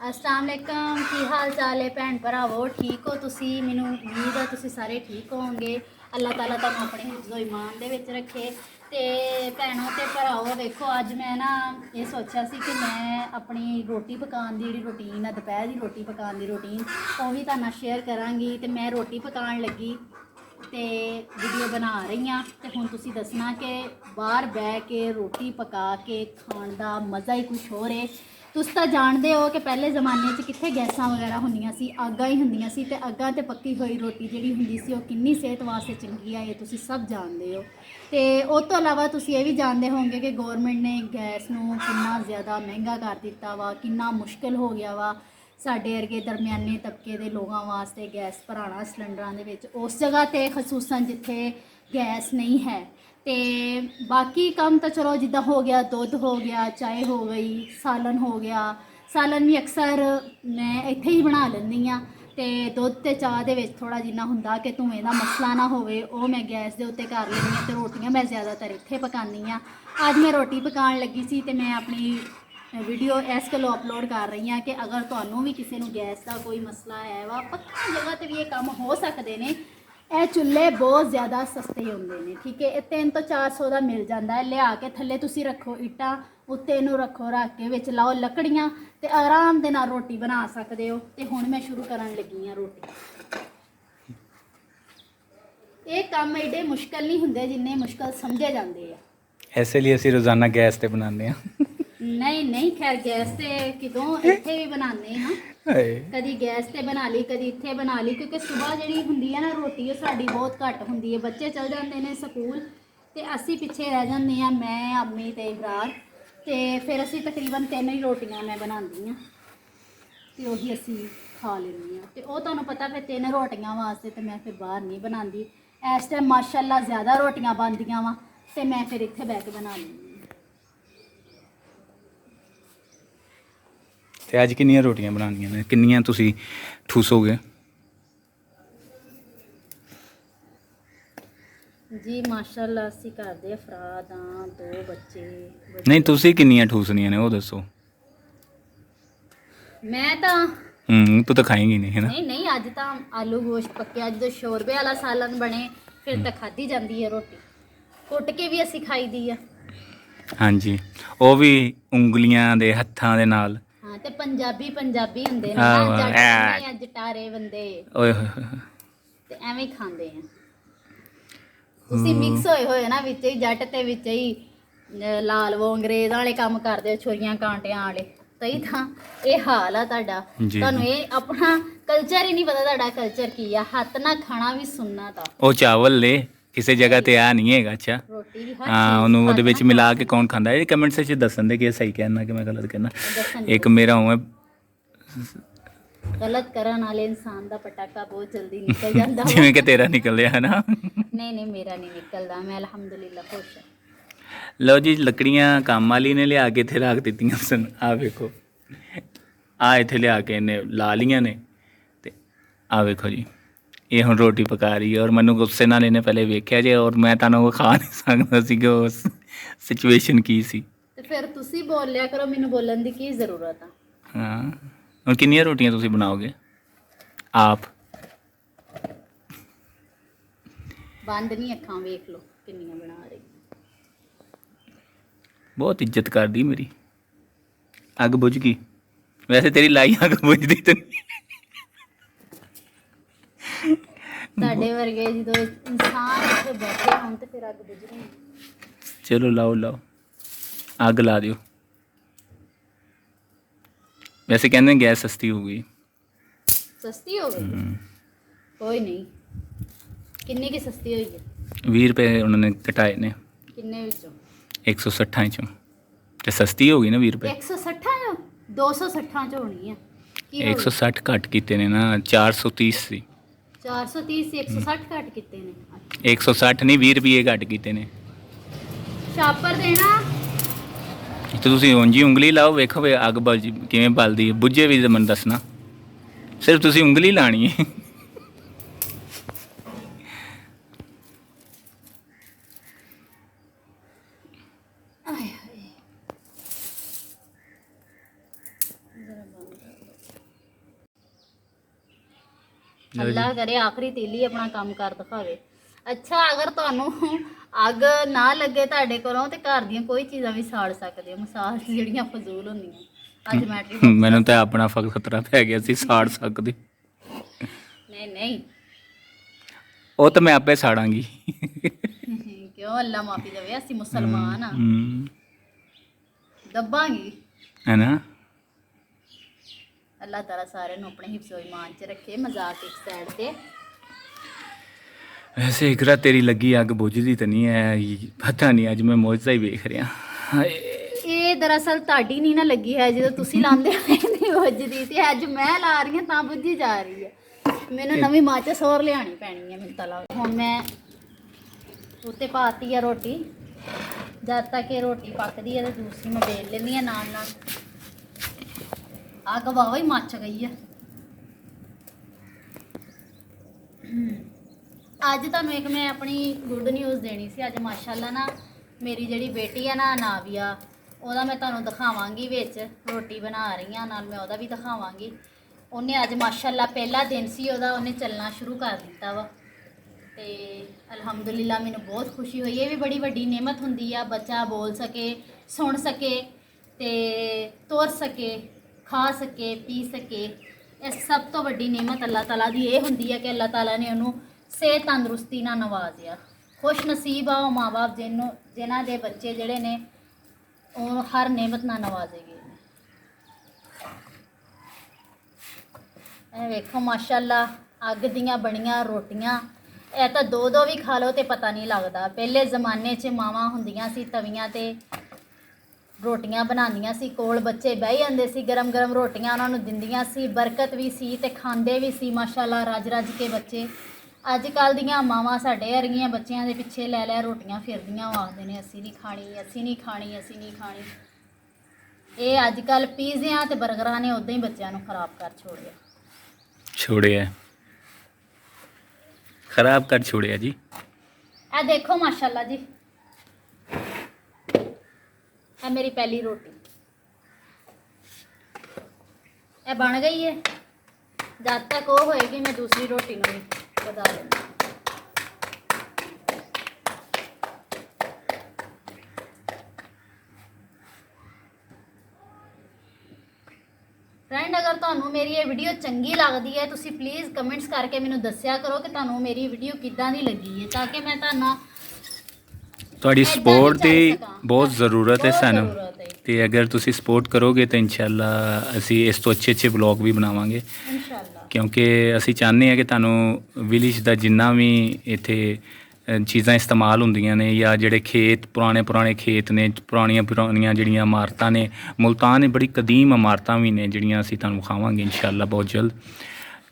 अस्सलाम वालेकुम की हाल चाल है भैन भरावो ठीक हो तुसी मैनू उम्मीद है तुसी सारे ठीक होवोगे। अल्लाह ताला तुहानू अपने हिफ्ज़ो ईमान दे विच रखे। ते भैनों ते भरावो देखो अज मैं ना ये सोचा सी कि मैं अपनी रोटी पकाने की जिहड़ी रूटीन है दोपहर की रोटी पकाने की रूटीन वो भी तुहाडे नाल शेयर करांगी। ते मैं रोटी पकान लगी ते वीडियो बना रही हाँ। तो हुण तुसी दसना कि बाहर बह के रोटी पका के खाण दा मज़ा ही कुछ होर है। तुस तां जानते हो कि पहले ज़माने च कित्थे गैसां वगैरह होंदियां सी, अग्गां ही होंदियां सी ते अग्गां ते पक्की होई रोटी जिहड़ी हुंदी सी ओह किन्नी सेहत वास्ते चंगी है ये तुसी सब जानते हो। ते उस तो इलावा तुसी ये भी जानते होंगे कि गौरमेंट ने गैस नूं किन्ना ज़्यादा महंगा कर दिता वा, किन्ना मुश्किल हो गया वा साडे वर्गे दरम्याने तबके के लोगों वास्ते गैस भराना सिलेंडरां दे विच उस जगह ते खसूसन जिथे गैस नहीं है। ते बाकी काम तो चलो जिद्दां हो गया दुध हो गया, चाय हो गई, सालन हो गया। सालन भी अक्सर मैं इत्थे ही बना लैंदी हाँ। ते दुध ते चाह दे विच थोड़ा जिन्ना हुंदा कि धुएं दा मसला ना होवे ओह मैं गैस दे उत्ते कर लैंदी हाँ। ते रोटियां मैं ज़्यादातर इत्थे पकानी हाँ। अज मैं रोटी पकान लगी सी ते मैं अपनी वीडियो इस गल्लों अपलोड कर रही हाँ कि अगर तुहानू भी किसी नू गैस का कोई मसला है वा पक्की जगह ते भी ये काम हो सकते हैं। ਇਹ ਚੁੱਲ੍ਹੇ बहुत ज़्यादा सस्ते होंगे ने ठीक है। ये 300 ਤੋਂ 400 ਦਾ ਮਿਲ ਜਾਂਦਾ ਹੈ। ਲਿਆ ਕੇ ਥੱਲੇ ਤੁਸੀਂ ਰੱਖੋ ਇੱਟਾਂ ਉੱਤੇ ਇਹਨੂੰ ਰੱਖੋ ਰੱਖ ਕੇ ਵਿੱਚ ਲਾਓ ਲੱਕੜੀਆਂ ਤੇ ਆਰਾਮ ਦੇ ਨਾਲ ਰੋਟੀ ਬਣਾ ਸਕਦੇ ਹੋ। ਤੇ ਹੁਣ ਮੈਂ ਸ਼ੁਰੂ ਕਰਨ ਲੱਗੀ ਹਾਂ ਰੋਟੀ। ਇਹ ਕੰਮ ਏਡੇ ਮੁਸ਼ਕਲ ਨਹੀਂ ਹੁੰਦੇ ਜਿੰਨੇ ਮੁਸ਼ਕਲ ਸਮਝੇ ਜਾਂਦੇ ਆ। ਇਸੇ ਲਈ ਅਸੀਂ ਰੋਜ਼ਾਨਾ ਗੈਸ ਤੇ ਬਣਾਉਂਦੇ ਹਾਂ। नहीं नहीं खैर गैस से कितों इत्थे भी बनाने हाँ। कदी गैस ते बना ली कदी इत्थे बना ली क्योंकि सुबह जिहड़ी हुंदी है ना रोटी वो साडी बहुत घट हुंदी है। बच्चे चल जाते हैं स्कूल ते असी पिछे रह जाते हैं मैं अम्मी ते इब्रार ते फिर असी तकरीबन 3 ही रोटियां मैं बनाती हाँ ते उही असी खा लैंदी हाँ। ते ओह तुहानू पता फिर 3 रोटियां वास्ते ते मैं फिर बाहर नहीं बनाती। इस टाइम माशाअल्लाह ज़्यादा रोटियां बनदियां वा ते मैं फिर इत्थे बैठ के बना लैंदी। ਤੇ ਅੱਜ ਕਿੰਨੀਆਂ ਰੋਟੀਆਂ ਬਣਾਉਣੀਆਂ ਨੇ ਕਿੰਨੀਆਂ ਤੁਸੀਂ ਠੂਸੋਗੇ? ਜੀ ਮਾਸ਼ਾਅੱਲਾ ਅਸੀਂ ਕਰਦੇ ਅਫਰਾਦ ਹਾਂ 2 ਬੱਚੇ। ਨਹੀਂ ਤੁਸੀਂ ਕਿੰਨੀਆਂ ਠੂਸਣੀਆਂ ਨੇ ਉਹ ਦੱਸੋ। ਮੈਂ ਤਾਂ ਤੂੰ ਤਾਂ ਖਾਏਂਗੀ ਨਹੀਂ ਹੈ ਨਾ। ਨਹੀਂ ਨਹੀਂ ਅੱਜ ਤਾਂ ਆਲੂ ਗੋਸ਼ਤ ਪੱਕਿਆ ਜਦੋਂ ਸ਼ੋਰਬੇ ਵਾਲਾ ਸਾਲਨ ਬਣੇ ਫਿਰ ਤਾਂ ਖਾਧੀ ਜਾਂਦੀ ਹੈ ਰੋਟੀ। ਕੁੱਟ ਕੇ ਵੀ ਅਸੀਂ ਖਾਈਦੀ ਆ। ਹਾਂਜੀ ਉਹ ਵੀ ਉਂਗਲੀਆਂ ਦੇ ਹੱਥਾਂ ਦੇ ਨਾਲ। ਹਾਂ ਤੇ ਪੰਜਾਬੀ ਹੁੰਦੇ ਨੇ ਨਾ ਜੱਟ ਨੇ ਅੱਜ ਟਾਰੇ ਬੰਦੇ ਓਏ ਹੋਏ ਹੋਏ ਤੇ ਐਵੇਂ ਹੀ ਖਾਂਦੇ ਆ। ਤੁਸੀਂ ਮਿਕਸ ਹੋਏ ਨਾ ਵਿੱਚ ਹੀ ਜੱਟ ਤੇ ਵਿੱਚ ਹੀ ਲਾਲ ਵੋ ਅੰਗਰੇਜ਼ ਵਾਲੇ ਕੰਮ ਕਰਦੇ ਛੁਰੀਆਂ ਕਾਂਟਿਆਂ ਵਾਲੇ ਸਹੀ ਤਾਂ ਇਹ ਹਾਲ ਆ ਤੁਹਾਡਾ। ਤੁਹਾਨੂੰ ਇਹ ਆਪਣਾ ਕਲਚਰ ਹੀ ਨਹੀਂ ਪਤਾ ਤੁਹਾਡਾ ਕਲਚਰ ਕੀ ਆ। ਹੱਥ ਨਾਲ ਖਾਣਾ ਵੀ ਸੁਣਨਾ ਤਾਂ ਉਹ ਚਾਵਲ ਲੈ ਕਿਸੇ ਜਗ੍ਹਾ ਤੇ ਆ ਨਹੀਂ ਹੈਗਾ। ਅੱਛਾ ਹਾਂ ਉਹਨੂੰ ਉਹਦੇ ਵਿੱਚ ਮਿਲਾ ਕੇ ਕੌਣ ਖਾਂਦਾ ਇਹ ਕਮੈਂਟ ਸੈਕਸ਼ਨ ਦੱਸਣ ਦੇ ਕਿ ਸਹੀ ਕਹਿਣਾ ਕਿ ਮੈਂ ਗਲਤ ਕਹਿਣਾ। ਇੱਕ ਮੇਰਾ ਹੋਵੇ गलत करने वाले इंसान का पटाखा बहुत जल्दी निकल जाता है जिवें कि तेरा निकल है ना। नहीं नहीं मेरा नहीं निकलता मैं अल्हम्दुलिल्लाह खुश हाँ। लो जी लकड़ियाँ काम वाली ने लिया के इत्थे रख दित्तियां सन। आ वेखो आ इत्थे लिया के इन्हें ला लियां ने ते आ वेखो जी ये हुण रोटी पका रही है और मैनू गुस्से नाल इन्हें पहले वेख्या जे और मैं तुहानूं खा नहीं सकदा सी कि उस सिचुएशन की सी। ते फिर तुसी बोल लिया करो मैनू बोलण दी की जरूरत आ। हाँ ਹੁਣ ਕਿੰਨੀਆਂ ਰੋਟੀਆਂ ਤੁਸੀਂ ਬਣਾਓਗੇ ਆਪ? ਬੰਦ ਨਹੀਂ ਅੱਖਾਂ ਵੇਖ ਲਓ ਕਿੰਨੀਆਂ ਬਣਾ ਰਹੀ। ਬਹੁਤ ਇੱਜ਼ਤ ਕਰਦੀ ਮੇਰੀ। ਅੱਗ ਬੁਝ ਗਈ ਵੈਸੇ ਤੇਰੀ ਲਾਈ ਅੱਗ ਬੁਝਦੀ ਤੇ ਤੁਹਾਡੇ ਵਰਗੇ ਜਦੋਂ ਇਨਸਾਨ ਇੱਥੇ ਬੈਠੇ ਹੋਣ ਤੇ ਫਿਰ ਅੱਗ ਬੁਝਣੀ। ਚਲੋ ਲਾਓ ਲਾਓ ਅੱਗ ਲਾ ਦਿਓ। वैसे कहते हैं गैस सस्ती हो गई। सस्ती हो गई कोई नहीं किन्नी की सस्ती हुई है? 20 रुपए उन्होंने घटाए ने। किन्ने विचों? 160 चों ते सस्ती हो गई ना 20 रुपए। 160 चों 260 चों होनी है। 160 घट कीते ने ना 430 सी 430 से 160 घट कीते ने। 160 नहीं 20 रुपये घट कीते ने। छापर देना तो तुसीं ਉਂਝ ਹੀ ਉਂਗਲੀ ਲਾਓ ਵੇਖੋ ਵੀ ਅੱਗ ਬਲ ਕਿਵੇਂ ਬਲਦੀ ਹੈ ਬੁੱਝੇ ਵੀ ਮੈਨੂੰ ਦੱਸਣਾ ਸਿਰਫ ਤੁਸੀਂ ਉਂਗਲੀ ਲਾਣੀ ਹੈ। ਲਓ ਜੀ। ਅੱਲਾ ਕਰੇ ਆਖਰੀ ਤੀਲੀ ਆਪਣਾ ਕੰਮ ਕਰ ਦਿਖਾਵੇ। ਅੱਛਾ, ਅਗਰ ਤੁਹਾਨੂੰ ਅੱਗ ਨਾ ਲੱਗੇ ਤੁਹਾਡੇ ਕੋਲੋਂ ਤੇ ਘਰ ਦੀਆਂ ਕੋਈ ਚੀਜ਼ਾਂ ਵੀ ਸਾੜ ਸਕਦੇ ਹੋ, ਮਸਾਲ ਜਿਹੜੀਆਂ ਫਜ਼ੂਲ ਹੁੰਦੀਆਂ। ਅੱਜ ਮੈਟਰੀ ਮੈਨੂੰ ਤਾਂ ਆਪਣਾ ਖਤਰਾ ਪੈ ਗਿਆ ਸੀ ਸਾੜ ਸਕਦੇ। ਨਹੀਂ ਨਹੀਂ ਉਹ ਤਾਂ ਮੈਂ ਆਪੇ ਸਾੜਾਂਗੀ। ਕਿਉਂ, ਅੱਲਾ ਮਾਫੀ ਦੇਵੇ, ਅਸੀਂ ਮੁਸਲਮਾਨ ਆ, ਹਮ, ਦੱਬਾਂਗੀ। ਹੈ ਨਾ। ਅੱਲਾਹ ਤਾਲਾ ਸਾਰਿਆਂ ਨੂੰ ਆਪਣੇ ਹਿਫਜ਼ੋ ਈਮਾਨ 'ਚ ਰੱਖੇ। ਮਜ਼ਾਕ ਇੱਕ ਸਾਈਡ ਤੇ। ਵੈਸੇ ਇਕਰਾ ਤੇਰੀ ਲੱਗੀ ਅੱਗ ਬੁਝਦੀ ਤਾਂ ਨਹੀਂ ਹੈ, ਪਤਾ ਨਹੀਂ, ਅੱਜ ਮੈਂ ਮੌਜਦਾ ਹੀ ਵੇਖ ਰਿਹਾ। ਹਾਏ, ਇਹ ਦਰਅਸਲ ਤੁਹਾਡੀ ਨਹੀਂ ਨਾ ਲੱਗੀ ਹੈ, ਜਦੋਂ ਤੁਸੀਂ ਲਾਉਂਦੇ ਹੋ ਨਹੀਂ ਬੁੱਝਦੀ, ਤੇ ਅੱਜ ਮੈਂ ਲਾ ਰਹੀ ਹਾਂ ਤਾਂ ਬੁੱਝੀ ਜਾ ਰਹੀ ਹੈ। ਮੈਨੂੰ ਨਵੀਂ ਮਾਚਿਸ ਹੋਰ ਲਿਆਣੀ ਪੈਣੀ ਹੈ ਮੈਨੂੰ ਤਾਂ ਲੱਗਦਾ। ਹੁਣ ਮੈਂ ਉੱਤੇ ਪਾਤੀ ਆ ਰੋਟੀ, ਜਦ ਤੱਕ ਇਹ ਰੋਟੀ ਪੱਕਦੀ ਹੈ ਤੇ ਦੂਸਰੀ ਮੈਂ ਵੇਲ ਲੈਂਦੀ ਹਾਂ ਨਾਲ ਨਾਲ। ਅੱਗ ਵਾਹਵਾ ਹੀ ਮੱਚ ਗਈ ਹੈ। ਅੱਜ ਤੁਹਾਨੂੰ ਇੱਕ ਮੈਂ ਆਪਣੀ ਗੁੱਡ ਨਿਊਜ਼ ਦੇਣੀ ਸੀ। ਅੱਜ ਮਾਸ਼ਾਅੱਲਾ ਨਾ ਮੇਰੀ ਜਿਹੜੀ ਬੇਟੀ ਹੈ ਨਾ ਨਾਵੀਆ, ਉਹਦਾ ਮੈਂ ਤੁਹਾਨੂੰ ਦਿਖਾਵਾਂਗੀ। ਵਿੱਚ ਰੋਟੀ ਬਣਾ ਰਹੀ ਹਾਂ, ਨਾਲ ਮੈਂ ਉਹਦਾ ਵੀ ਦਿਖਾਵਾਂਗੀ। ਉਹਨੇ ਅੱਜ ਮਾਸ਼ਾਅੱਲਾ ਪਹਿਲਾ ਦਿਨ ਸੀ ਉਹਦਾ, ਉਹਨੇ ਚੱਲਣਾ ਸ਼ੁਰੂ ਕਰ ਦਿੱਤਾ ਵਾ ਤੇ ਅਲਹਮਦੁਲਿਲਾ ਮੈਨੂੰ ਬਹੁਤ ਖੁਸ਼ੀ ਹੋਈ। ਇਹ ਵੀ ਬੜੀ ਵੱਡੀ ਨਿਮਤ ਹੁੰਦੀ ਆ, ਬੱਚਾ ਬੋਲ ਸਕੇ, ਸੁਣ ਸਕੇ ਤੇ ਤੁਰ ਸਕੇ, ਖਾ ਸਕੇ, ਪੀ ਸਕੇ। ਇਹ ਸਭ ਤੋਂ ਵੱਡੀ ਨਿਮਤ ਅੱਲਾਹ ਤਾਲਾ ਦੀ ਇਹ ਹੁੰਦੀ ਹੈ ਕਿ ਅੱਲਾਹ ਤਾਲਾ ਨੇ ਉਹਨੂੰ ਸਿਹਤ ਤੰਦਰੁਸਤੀ ਨਾਲ ਨਵਾਜ਼ਿਆ। ਖੁਸ਼ ਨਸੀਬ ਆ ਉਹ ਮਾਂ-ਬਾਪ ਜਿਨ੍ਹਾਂ ਦੇ ਬੱਚੇ ਜਿਹੜੇ ਨੇ ਉਹ ਹਰ ਨਿਮਤ ਨਾਲ ਨਵਾਜ਼ੇ ਗਏ ਨੇ। ਇਹ ਵੇਖੋ ਮਾਸ਼ਾਅੱਲਾ ਅੱਗ ਦੀਆਂ ਬਣੀਆਂ ਰੋਟੀਆਂ। ਇਹ ਤਾਂ ਦੋ ਦੋ ਵੀ ਖਾ ਲਓ ਤੇ ਪਤਾ ਨਹੀਂ ਲੱਗਦਾ। ਪਹਿਲੇ ਜ਼ਮਾਨੇ 'ਚ ਮਾਵਾਂ ਹੁੰਦੀਆਂ ਸੀ ਤਵੀਆਂ ਤੇ ਰੋਟੀਆਂ ਬਣਾਉਂਦੀਆਂ ਸੀ, ਕੋਲ ਬੱਚੇ ਬਹਿ ਜਾਂਦੇ ਸੀ, ਗਰਮ ਗਰਮ ਰੋਟੀਆਂ ਉਹਨਾਂ ਨੂੰ ਦਿੰਦੀਆਂ ਸੀ, ਬਰਕਤ ਵੀ ਸੀ ਤੇ ਖਾਂਦੇ ਵੀ ਸੀ ਮਾਸ਼ਾਅੱਲਾ ਰੱਜ ਰੱਜ ਕੇ ਬੱਚੇ। ਅੱਜ ਕੱਲ੍ਹ ਦੀਆਂ ਮਾਵਾਂ ਸਾਡੇ ਵਰਗੀਆਂ ਬੱਚਿਆਂ ਦੇ ਪਿੱਛੇ ਲੈ ਲੈ ਰੋਟੀਆਂ ਫਿਰਦੀਆਂ, ਉਹ ਆਖਦੇ ਨੇ ਅਸੀਂ ਨਹੀਂ ਖਾਣੀ, ਅਸੀਂ ਨਹੀਂ ਖਾਣੀ, ਅਸੀਂ ਨਹੀਂ ਖਾਣੀ। ਇਹ ਅੱਜ ਕੱਲ੍ਹ ਪੀਜ਼ਿਆਂ ਤੇ ਬਰਗਰਾਂ ਨੇ ਉਦਾਂ ਹੀ ਬੱਚਿਆਂ ਨੂੰ ਖਰਾਬ ਕਰ ਛੋੜਿਆ। ਖਰਾਬ ਕਰ ਛੋੜਿਆ ਜੀ। ਇਹ ਦੇਖੋ ਮਾਸ਼ਾਅੱਲਾ ਜੀ, ਇਹ ਮੇਰੀ ਪਹਿਲੀ ਰੋਟੀ ਇਹ ਬਣ ਗਈ ਹੈ। ਜਦ ਤੱਕ ਉਹ ਹੋਏਗੀ ਮੈਂ ਦੂਸਰੀ ਰੋਟੀ ਨੂੰ ਵੀ ਵਧਾ ਲੈਂਦੀ। ਫਰੈਂਡ, ਅਗਰ ਤੁਹਾਨੂੰ ਮੇਰੀ ਇਹ ਵੀਡੀਓ ਚੰਗੀ ਲੱਗਦੀ ਹੈ ਤੁਸੀਂ ਪਲੀਜ਼ ਕਮੈਂਟਸ ਕਰਕੇ ਮੈਨੂੰ ਦੱਸਿਆ ਕਰੋ ਕਿ ਤੁਹਾਨੂੰ ਮੇਰੀ ਵੀਡੀਓ ਕਿੱਦਾਂ ਦੀ ਲੱਗੀ ਹੈ, ਤਾਂ ਕਿ ਮੈਂ ਤੁਹਾਡੀ ਏਦਾਂ ਸਪੋਰਟ ਹੀ ਦੀ ਚੱਲ ਸਕਾਂ। ਬਹੁਤ ਜ਼ਰੂਰਤ ਹੈ ਬਹੁਤ ਸਾਨੂੰ, ਜ਼ਰੂਰਤ ਹੈ। ਤੇ ਅਗਰ ਤੁਸੀਂ ਸਪੋਰਟ ਕਰੋਗੇ ਤਾਂ ਇਨਸ਼ਾਅੱਲਾ ਅਸੀਂ ਇਸ ਤੋਂ ਅੱਛੇ ਵਲੌਗ ਵੀ ਬਣਾਵਾਂਗੇ, ਇਨਸ਼ਾਅੱਲਾ। ਕਿਉਂਕਿ ਅਸੀਂ ਚਾਹੁੰਦੇ ਹਾਂ ਕਿ ਤੁਹਾਨੂੰ ਵਿਲੇਜ ਦਾ ਜਿੰਨਾ ਵੀ ਇੱਥੇ ਚੀਜ਼ਾਂ ਇਸਤੇਮਾਲ ਹੁੰਦੀਆਂ ਨੇ, ਜਾਂ ਜਿਹੜੇ ਖੇਤ ਪੁਰਾਣੇ ਖੇਤ ਨੇ, ਪੁਰਾਣੀਆਂ ਜਿਹੜੀਆਂ ਇਮਾਰਤਾਂ ਨੇ, ਮੁਲਤਾਨ ਨੇ ਬੜੀ ਕਦੀਮ ਇਮਾਰਤਾਂ ਵੀ ਨੇ ਜਿਹੜੀਆਂ ਅਸੀਂ ਤੁਹਾਨੂੰ ਵਿਖਾਵਾਂਗੇ ਇਨਸ਼ਾਅੱਲਾ ਬਹੁਤ ਜਲਦ।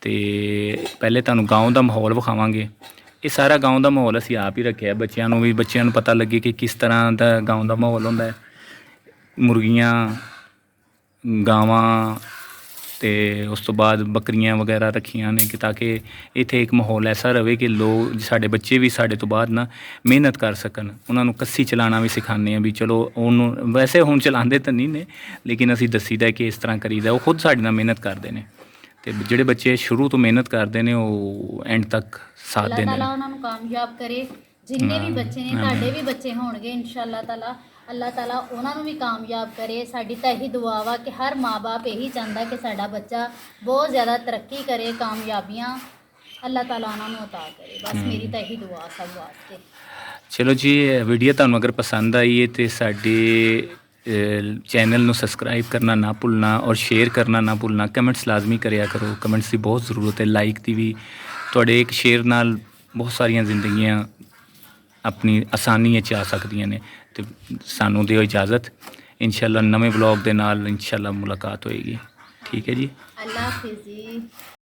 ਤੇ ਪਹਿਲੇ ਤੁਹਾਨੂੰ ਗਾਉਂ ਦਾ ਮਾਹੌਲ ਵਿਖਾਵਾਂਗੇ। ਇਹ ਸਾਰਾ ਗਾਉਂ ਦਾ ਮਾਹੌਲ ਅਸੀਂ ਆਪ ਹੀ ਰੱਖਿਆ, ਬੱਚਿਆਂ ਨੂੰ ਪਤਾ ਲੱਗੇ ਕਿ ਕਿਸ ਤਰ੍ਹਾਂ ਦਾ ਗਾਉਂ ਦਾ ਮਾਹੌਲ ਹੁੰਦਾ ਹੈ। ਮੁਰਗੀਆਂ, ਗਾਵਾਂ ਤੇ ਉਸ ਤੋਂ ਬਾਅਦ ਬੱਕਰੀਆਂ ਵਗੈਰਾ ਰੱਖੀਆਂ ਨੇ ਕਿ ਤਾਂ ਕਿ ਇੱਥੇ ਇੱਕ ਮਾਹੌਲ ਐਸਾ ਰਵੇ ਕਿ ਲੋਕ ਸਾਡੇ ਬੱਚੇ ਵੀ ਸਾਡੇ ਤੋਂ ਬਾਅਦ ਨਾ ਮਿਹਨਤ ਕਰ ਸਕਣ। ਉਹਨਾਂ ਨੂੰ ਕੱਸੀ ਚਲਾਉਣਾ ਵੀ ਸਿਖਾਉਂਦੇ ਹਾਂ ਵੀ ਚਲੋ ਉਹਨੂੰ ਵੈਸੇ ਹੁਣ ਚਲਾਉਂਦੇ ਤਾਂ ਨਹੀਂ ਨੇ, ਲੇਕਿਨ ਅਸੀਂ ਦੱਸੀਦਾ ਕਿ ਇਸ ਤਰ੍ਹਾਂ ਕਰੀਦਾ। ਉਹ ਖੁਦ ਸਾਡੇ ਨਾਲ ਮਿਹਨਤ ਕਰਦੇ ਨੇ ਤੇ ਜਿਹੜੇ ਬੱਚੇ ਸ਼ੁਰੂ ਤੋਂ ਮਿਹਨਤ ਕਰਦੇ ਨੇ ਉਹ ਐਂਡ ਤੱਕ ਸਾਥ ਅੱਲਾਹ ਦਿੰਦੇ ਤਾਲਾ ਨੇ। ਉਹਨਾਂ ਨੂੰ ਕਾਮਯਾਬ ਕਰੇ। ਜਿੰਨੇ ਵੀ ਬੱਚੇ ਨੇ, ਤੁਹਾਡੇ ਵੀ ਬੱਚੇ ਹੋਣਗੇ ਇਨਸ਼ਾਅੱਲਾ ਤਾਲਾ, ਅੱਲਾਹ ਤਾਲਾ ਉਹਨਾਂ ਨੂੰ ਵੀ ਕਾਮਯਾਬ ਕਰੇ। ਸਾਡੀ ਤਾਂ ਇਹੀ ਦੁਆ ਵਾ ਕਿ ਹਰ ਮਾਂ-ਬਾਪ ਇਹੀ ਚਾਹੁੰਦਾ ਕਿ ਸਾਡਾ ਬੱਚਾ ਬਹੁਤ ਜ਼ਿਆਦਾ ਤਰੱਕੀ ਕਰੇ, ਕਾਮਯਾਬੀਆਂ ਅੱਲਾਹ ਤਾਲਾ ਉਹਨਾਂ ਨੂੰ ਅਤਾ ਕਰੇ। ਬਸ ਮੇਰੀ ਤਾਂ ਇਹੀ ਦੁਆ ਸਭ ਵਾਸਤੇ। ਚਲੋ ਜੀ, ਵੀਡੀਓ ਤੁਹਾਨੂੰ ਅਗਰ ਪਸੰਦ ਆਈ ਹੈ ਤੇ ਸਾਡੇ ਚੈਨਲ ਨੂੰ ਸਬਸਕ੍ਰਾਈਬ ਕਰਨਾ ਨਾ ਭੁੱਲਣਾ ਔਰ ਸ਼ੇਅਰ ਕਰਨਾ ਨਾ ਭੁੱਲਣਾ। ਕਮੈਂਟਸ ਲਾਜ਼ਮੀ ਕਰਿਆ ਕਰੋ, ਕਮੈਂਟਸ ਦੀ ਬਹੁਤ ਜ਼ਰੂਰਤ ਹੈ, ਲਾਈਕ ਦੀ ਵੀ। ਤੁਹਾਡੇ ਇੱਕ ਸ਼ੇਅਰ ਨਾਲ ਬਹੁਤ ਸਾਰੀਆਂ ਜ਼ਿੰਦਗੀਆਂ ਆਪਣੀ ਆਸਾਨੀ 'ਚ ਆ ਸਕਦੀਆਂ ਨੇ। ਤੇ ਸਾਨੂੰ ਦਿਓ ਇਜਾਜ਼ਤ, ਇਨਸ਼ਾਅੱਲਾ ਨਵੇਂ ਵਲੌਗ ਦੇ ਨਾਲ ਇਨਸ਼ਾਅੱਲਾ ਮੁਲਾਕਾਤ ਹੋਏਗੀ। ਠੀਕ ਹੈ ਜੀ, ਅੱਲਾਹ ਹਾਫਿਜ਼ ਜੀ।